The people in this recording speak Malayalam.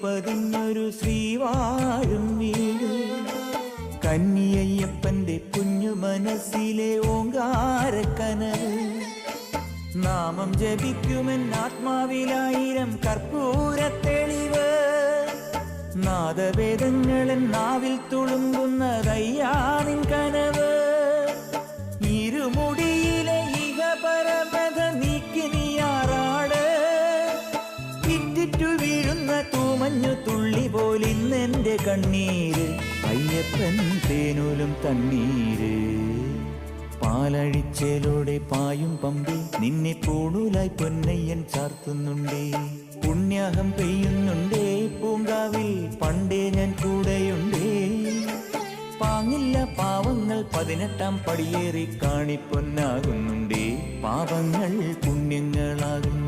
പതിഞ്ഞൊരു ശ്രീവാഴും വീട്. കന്നിയയ്യപ്പന്റെ കുഞ്ഞു മനസ്സിലെ ഓങ്കാരക്കനവ്. നാമം ജപിക്കുമെൻ ആത്മാവിലായിരം കർപ്പൂരത്തെളിവ്. നാദവേദങ്ങളൻ നാവിൽ തുളുമ്പുന്നതയ്യാനിൻ കനവ്. ഇരുമുടിയിലെ ഇഹപരമത നീക്കി നീയാറാട്. ഇറ്റിറ്റു വീഴുന്ന തൂമഞ്ഞു തുള്ളി പോലിന്നെന്റെ കണ്ണീര്. അയ്യപ്പൻ തേനൂലും തണ്ണീര്. പാലഴിച്ചേലോടെ പായും പമ്പി നിന്നെ പൂണൂലായി പൊന്നയ്യൻ ചാർത്തുന്നുണ്ടേ. പുണ്യാഹം പെയ്യുന്നുണ്ടേ പൂങ്കാവിൽ പണ്ടേ ഞാൻ കൂടെയുണ്ടേ. പാങ്ങില്ല പാവങ്ങൾ 18-ാം പടിയേറി കാണിപ്പൊന്നാകുന്നുണ്ടേ. പാപങ്ങൾ പുണ്യങ്ങളാകുന്നു.